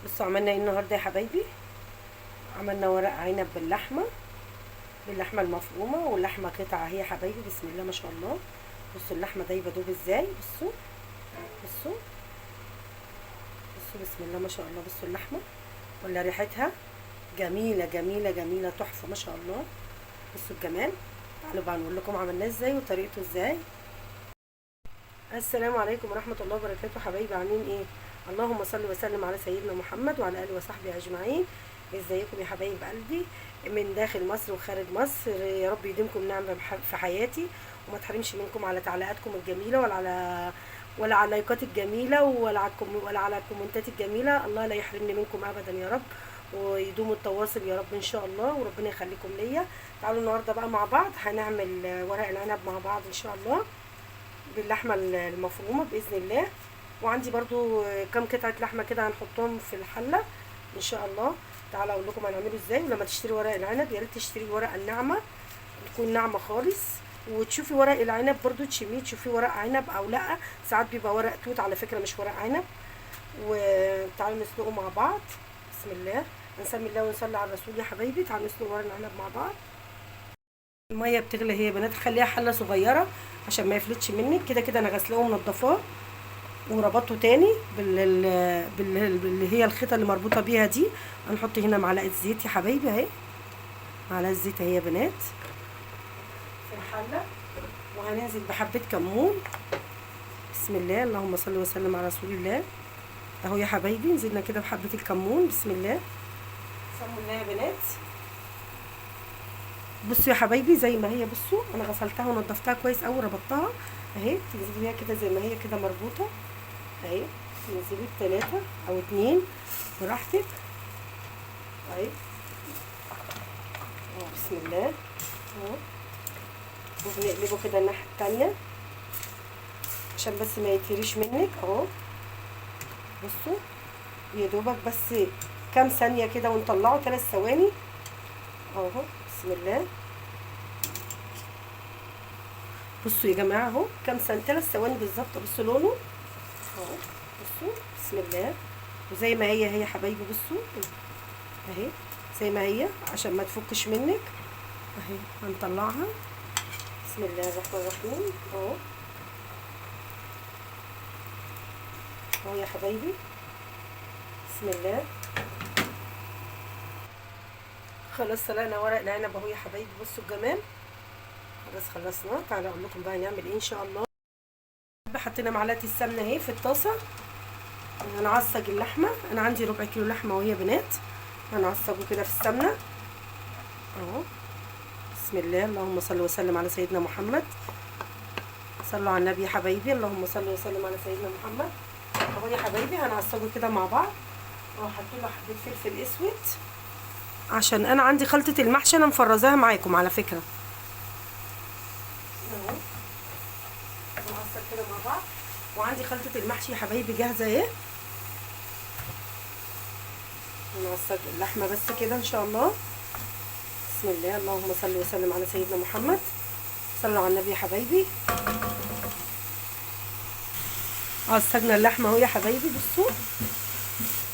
بصوا عملنا ايه النهارده يا حبايبي. عملنا ورق عنب باللحمه المفرومه، واللحمه قطعه اهي يا حبايبي. بسم الله ما شاء الله. بصوا اللحمه دايبه دوب ازاي. بصوا بصوا بصوا بسم الله ما شاء الله. بصوا اللحمه ولا ريحتها جميله جميله جميله، تحفه ما شاء الله. بصوا الجمال. تعالوا بقى نقول لكم عملناه ازاي وطريقته ازاي. السلام عليكم ورحمه الله وبركاته. حبايبي عاملين ايه؟ اللهم صل وسلم على سيدنا محمد وعلى اله وصحبه اجمعين. ازيكم يا حبايب قلبي من داخل مصر وخارج مصر؟ يا رب يديمكم نعمه في حياتي، وما تحرمش منكم على تعليقاتكم الجميله ولا على اللايكات الجميله ولا على الكومنتات الجميله. الله لا يحرمني منكم ابدا يا رب، ويدوم التواصل يا رب ان شاء الله، وربنا يخليكم ليا. تعالوا النهارده بقى مع بعض هنعمل ورق العنب مع بعض ان شاء الله باللحمه المفرومه باذن الله. وعندي برضو كام قطعه لحمه كده هنحطهم في الحله ان شاء الله. تعالى اقول لكم هنعمله ازاي. ولما تشتري ورق العنب يا ريت تشتري الورقه الناعمه، تكون ناعمه خالص. وتشوفي ورق العنب برضو تشميه، تشوفي ورق عنب او لا. ساعات بيبقى ورق توت على فكره، مش ورق عنب. وتعالوا نسلقه مع بعض. بسم الله، نسمي الله ونصلي على الرسول يا حبايبي. تعالوا نسلق ورق العنب مع بعض. الميه بتغلي هي يا بنات، خليها حله صغيره عشان ما يفلتش منك. كده كده انا غسلاه ومنضفاه وربطته تاني باللي هي الخيطه اللي مربوطه بيها دي. هنحط هنا معلقه زيت يا حبايبي اهي، معلقه زيت اهي يا بنات في الحله. وهننزل بحبه كمون. بسم الله، اللهم صل وسلم على رسول الله. اهو يا حبايبي نزلنا كده بحبه الكمون. بسم الله، سموا الله يا بنات. بصوا يا حبايبي زي ما هي. بصوا انا غسلتها ونضفتها كويس قوي، ربطتها اهي. تنزلي بيها كده زي ما هي كده مربوطه اهي. تنزلي بتلاتة او اتنين براحتك اهي. بسم الله اهو. وبنقلبه كده الناحيه التانيه عشان بس ما يتهريش منك اهو. بصوا يا دوبك بس كام ثانيه كده ونطلعه، 3 ثواني اهو. بسم الله. بصوا يا جماعه اهو كام ثانيه، 3 ثواني بالظبط. بصوا لونه اهو. بصوا بسم الله. وزي ما هي يا حبايبي. بصوا اهي زي ما هي عشان ما تفكش منك اهي. هنطلعها. بسم الله الرحمن الرحيم اهو. اهو يا حبايبي. بسم الله. خلاص سلقنا ورق العنب اهو يا حبايبي. بصوا الجمال. خلاص خلصنا. تعالى اقول لكم بقى نعمل ايه ان شاء الله. حطينا معلقه السمنه اهي في الطاسه. هنعصج اللحمه. انا عندي ربع كيلو لحمه وهي بنات. هنعصجه كده في السمنه اهو. بسم الله، اللهم صل وسلم على سيدنا محمد. صلوا على النبي يا حبايبي. اللهم صل وسلم على سيدنا محمد. اهو يا حبايبي هنعصجه كده مع بعض. وهحط له حبه فلفل اسود عشان انا عندي خلطه المحشي انا مفرزاها معاكم على فكره اهو. هنعصج كده مع بعض. وعندي خلطه المحشي يا حبايبي جاهزه اهي. نعصج اللحمه بس كده ان شاء الله. بسم الله، اللهم صل وسلم على سيدنا محمد. صلوا على النبي يا حبايبي. عصجنا اللحمه اهو يا حبايبي. بصوا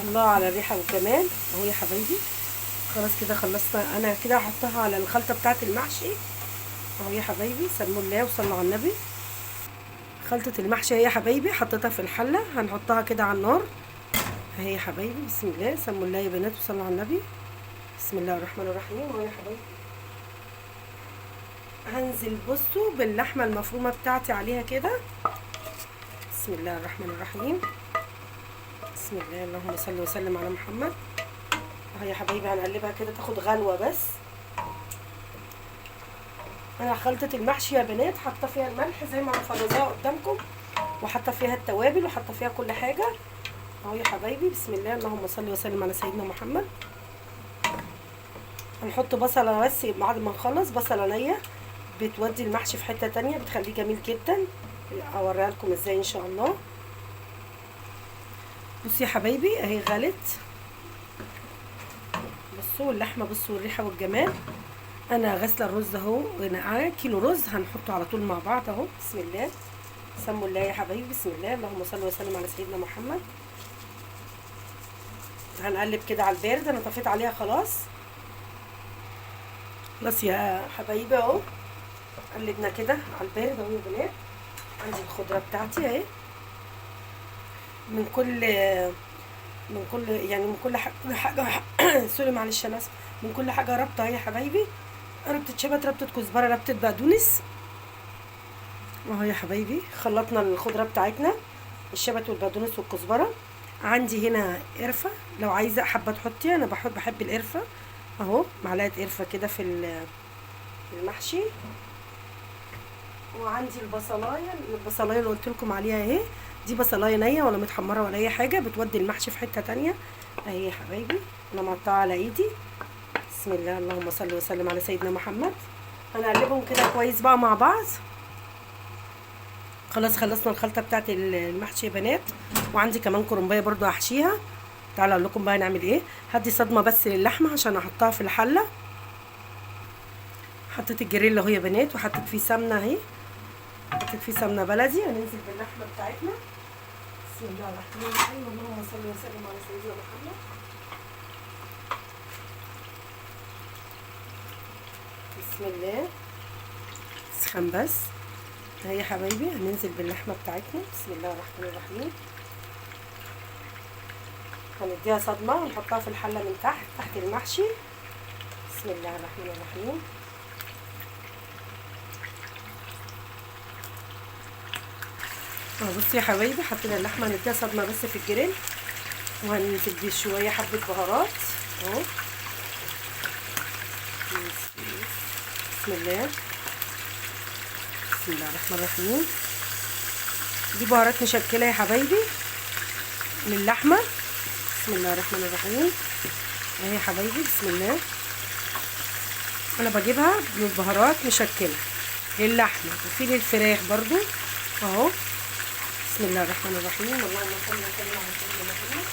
الله على الريحه والجمال اهو يا حبايبي. خلاص كده خلصنا. انا كده هحطها على الخلطه بتاعه المحشي اهو يا حبايبي. سلموا الله وصلوا على النبي. خلطه المحشي اهي يا حبايبي حطيتها في الحله. هنحطها كده على النار اهي يا حبايبي. بسم الله، سموا الله يا بنات وصلوا على النبي. بسم الله الرحمن الرحيم اهو يا حبايبي. هنزل بصوا باللحمه المفرومه بتاعتي عليها كده. بسم الله الرحمن الرحيم. بسم الله، اللهم صل وسلم على محمد. اهو يا حبايبي هنقلبها كده تاخد غلوه بس. انا خلطه المحشي يا بنات حاطه فيها الملح زي ما مفرزاها قدامكم، وحاطه فيها التوابل، وحاطه فيها كل حاجه اهو يا حبايبي. بسم الله، اللهم صل وسلم على سيدنا محمد. هنحط بصله بس بعد ما نخلص. بصله نيه بتودي المحشي في حته تانية، بتخليه جميل جدا. اوريها لكم ازاي ان شاء الله. بصوا يا حبايبي اهي غلت. بصوا اللحمه، بصوا الريحه والجمال. انا غاسله الرز اهو، نقعه كيلو رز هنحطه على طول مع بعض اهو. بسم الله، سموا الله يا حبايبي. بسم الله، اللهم صل وسلم على سيدنا محمد هنقلب كده على البارد. انا طفيت عليها خلاص. خلاص يا حبايبي اهو، قلبنا كده على البارد اهو يا بنات. عندي الخضره بتاعتي اهي، من كل يعني من كل حاجه سوري معلش انا اسفه. من كل حاجه ربطه اهي يا حبايبي، ربطه شبت، ربطه كزبره، ربطه بقدونس اهو يا حبايبي. خلطنا الخضره بتاعتنا، الشبت والبقدونس والكزبره. عندي هنا قرفه، لو عايزه حابه تحطي، انا بحب القرفه اهو، معلقه قرفه كده في المحشي. وعندي البصلايه اللي قلت لكم عليها اهي، دي بصلايه نيه ولا متحمره ولا اي حاجه، بتودي المحشي في حته تانية اهي يا حبايبي. انا مقطعه على ايدي. بسم الله، اللهم صل وسلم على سيدنا محمد. هنقلبهم كده كويس بقى مع بعض. خلاص خلصنا الخلطه بتاعت المحشي يا بنات. وعندي كمان كرنبايه برضو هحشيها. تعالوا اقول لكم بقى نعمل ايه. هدي صدمه بس للحمه عشان احطها في الحله. حطيت الجريل اهو يا بنات، وحطيت فيه سمنه اهي، حطيت فيه سمنه بلدي. هننزل باللحمه بتاعتنا. بسم الله الرحمن الرحيم، اللهم صل وسلم على سيدنا محمد. بسم الله، سخن بس اهي يا حبايبي. هننزل باللحمه بتاعتنا. بسم الله الرحمن الرحيم. هنديها صدمه ونحطها في الحله من تحت المحشي. بسم الله الرحمن الرحيم. بصي يا حبايبي، حطينا اللحمه، هنديها صدمه بس في الجريل، وهننزل بيه شويه حبه بهارات اهو. بسم الله، بسم الله الرحمن الرحيم. دي بهارات مشكله يا حبايبي للحمه. بسم الله الرحمن الرحيم اهي يا حبايبي. بسم الله، انا بجيبها من بهارات مشكله للحمه وفي للفراخ برضو اهو. بسم الله الرحمن الرحيم، اللهم صل وسلم على سيدنا محمد.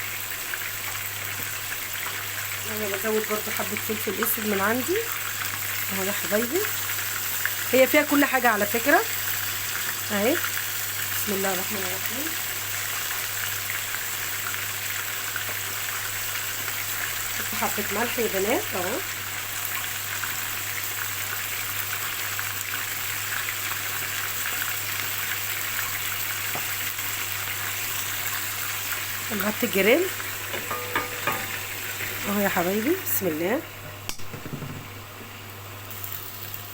انا بزود برضو حبه فلفل اسود من عندي اهو يا حبايبي. هي فيها كل حاجه على فكره اهي. بسم الله الرحمن الرحيم. حبه ملح يا بنات اهو. نحط الجريل اهو يا حبايبي. بسم الله،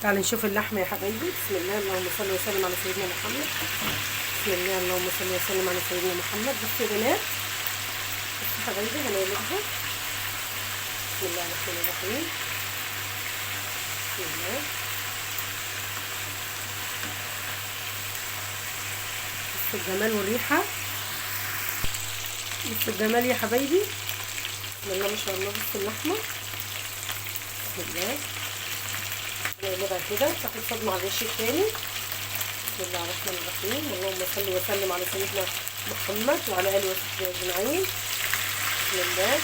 تعالوا نشوف اللحمه يا حبايبي. بسم الله، اللهم صل وسلم على سيدنا محمد. بسم الله، اللهم صل وسلم على سيدنا محمد. بصوا يا بنات، بصوا يا حبايبي هنقلبها. بسم الله الرحمن الرحيم. بسم الله، بصوا الجمال والريحه، بصوا الجمال يا حبايبي. بسم الله ما شاء الله. بصوا اللحمه. بسم الله، نقلبها كده تاخد صدمه على الوش التاني. بسم الله الرحمن الرحيم، اللهم صل وسلم على سيدنا محمد وعلى اله وصحبه اجمعين. بسم الله.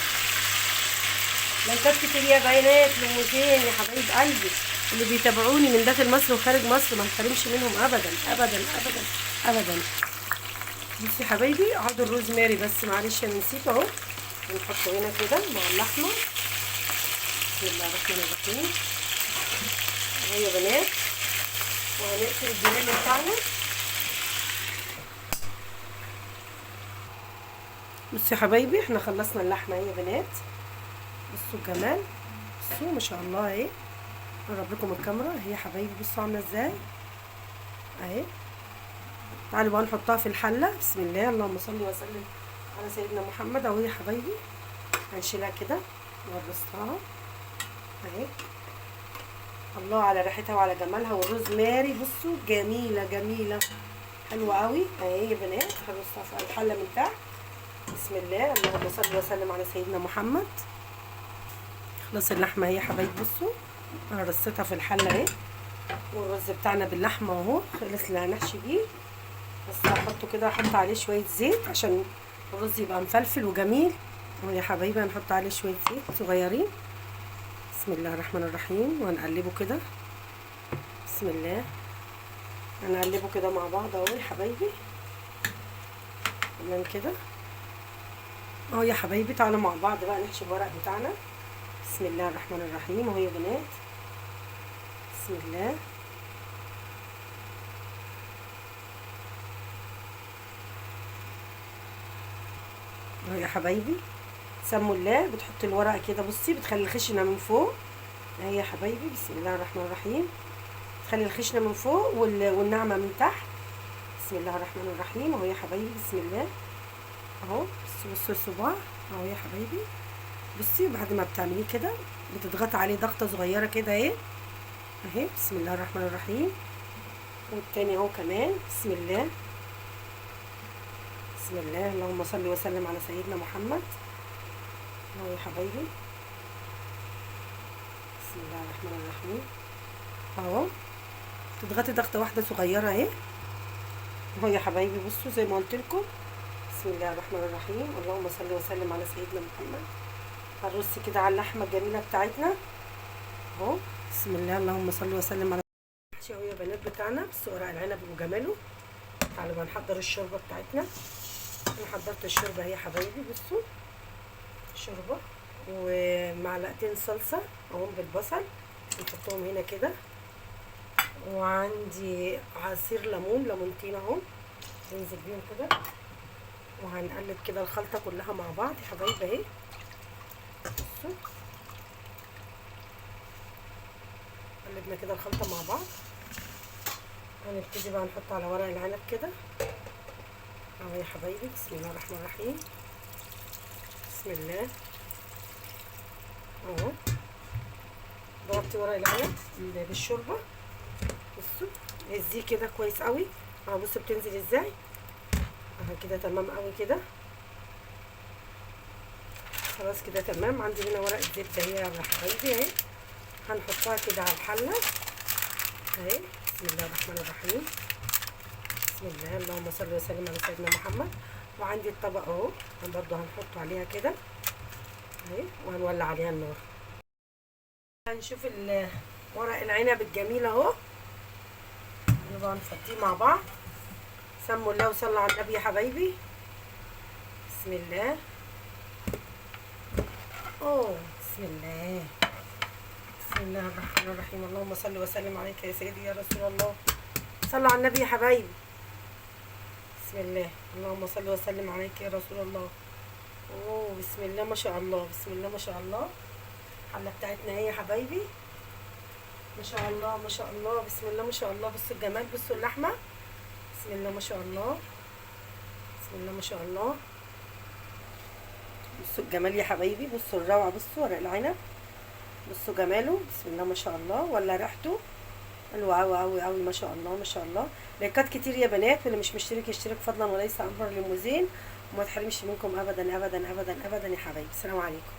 لايكات كتير يا بنات لموزين يا حبايب قلبي اللي بيتابعوني من داخل مصر وخارج مصر، ما نحرمش منهم ابدا ابدا ابدا ابدا. بصي يا حبايبي، عضو الروزماري بس معلش انا نسيت اهو، هنحطه هنا كده مع اللحمه. بسم الله الرحمن الرحيم اهو يا بنات. وهنقفل الجريل بتاعنا. بصوا يا حبايبي، احنا خلصنا اللحمه اهي يا بنات. بصوا الجمال، بصوا ما شاء الله اهي. اقرب لكم الكاميرا اهي يا حبايبي. بصوا عامله ازاي اهي. تعالوا بقى نحطها في الحله. بسم الله، اللهم صل وسلم على سيدنا محمد اهو يا حبايبي. هنشيلها كده ونرصها اهي. الله على ريحتها وعلى جمالها والروزماري. بصوا جميله جميله حلوه قوي اهي يا بنات. هنرصها في الحله من تحت. بسم الله، اللهم صل وسلم على سيدنا محمد. خلاص اللحمه اهي يا حبايبي. بصوا انا رصيتها في الحله اهي، والرز بتاعنا باللحمه اهو خلص اللي هنحشي بيه. بس هحطه كده، هحط عليه شويه زيت عشان الرز يبقى مفلفل وجميل اهو يا حبايبي. هنحط عليه شويه زيت صغيرين. بسم الله الرحمن الرحيم. وهنقلبه كده. بسم الله، هنقلبه كده مع بعض اهو يا حبايبي. تمام كده اهو يا حبايبي، تعالوا مع بعض بقى نحشي الورق بتاعنا. بسم الله الرحمن الرحيم. اهو يا بنات، بسم الله. اهو يا حبايبي، سموا الله. بتحط الورقه كده، بصي بتخلي الخشنه من فوق. اهي يا حبايبي، بسم الله الرحمن الرحيم. تخلي الخشنه من فوق والناعمه من تحت. بسم الله الرحمن الرحيم. اهو يا حبايبي، بسم الله. اهو بصوا الصباع. اهو يا حبايبي، بصي بعد ما بتعمليه كده بتضغطي عليه ضغطه صغيره كده اهي. اهي بسم الله الرحمن الرحيم. والتاني اهو كمان، بسم الله. بسم الله، اللهم صل وسلم على سيدنا محمد. اهو يا حبايبي، بسم الله الرحمن الرحيم. اهو تضغطي ضغطه واحده صغيره اهي. اهو يا حبايبي، بصوا زي ما قلت لكم. بسم الله الرحمن الرحيم. اللهم صل وسلم على سيدنا محمد. هنرص كده على اللحمه الجميله بتاعتنا اهو. بسم الله، اللهم صل وسلم على اهو يا بنات بتاعنا. بس ورق العنب وجماله. تعالوا بقى نحضر الشوربه بتاعتنا. انا حضرت الشوربه اهي يا حبايبي، بصوا شوربه ومعلقتين صلصه اهو بالبصل، نحطهم هنا كده. وعندي عصير ليمونتين اهو، ننزل بيهم كده. وهنقلب كده الخلطه كلها مع بعض يا حبايبي اهي. بصوا قلبنا كده الخلطه مع بعض. هنبتدي بقى نحط على ورق العنب كده اهو يا حبايبي. بسم الله الرحمن الرحيم. بسم الله. اهو ضربت ورق العنب بالشوربه. بصوا هزيه كده كويس قوي اهو. بصوا بتنزل ازاي اهو كده. تمام قوي كده، خلاص كده تمام. عندي هنا ورقه زبده اهي يا حبايبي اهي، هنحطها كده على الحله اهي. بسم الله الرحمن الرحيم. بسم الله، اللهم صل وسلم على سيدنا محمد. وعندي الطبق اهو برضه هنحطه عليها كده اهي، وهنولع عليها النار. هنشوف ورق العنب الجميل اهو. نبقى نفضيه مع بعض. سموا الله وصلوا على النبي يا حبايبي. بسم الله. اوه بسم الله. بسم الله الرحمن الرحيم. اللهم صل وسلم عليك يا سيدي يا رسول الله. صلوا على النبي يا حبايبي. بسم الله، اللهم صل وسلم عليك يا رسول الله. اوه بسم الله ما شاء الله. بسم الله ما شاء الله. الحله بتاعتنا اهي يا حبايبي، ما شاء الله ما شاء الله. بسم الله ما شاء الله. بصوا الجمال، بصوا اللحمه. بسم الله ما شاء الله. بسم الله ما شاء الله. بصوا الجمال يا حبايبي، بصوا الروعه. بصوا ورق العنب، بصوا جماله. بسم الله ما شاء الله. ولا ريحته حلوه قوي قوي قوي، ما شاء الله ما شاء الله. لايكات كتير يا بنات، واللي مش مشترك يشترك فضلا وليس امرا للمزين. وما تحرمش منكم ابدا ابدا ابدا ابدا يا حبايبي. السلام عليكم.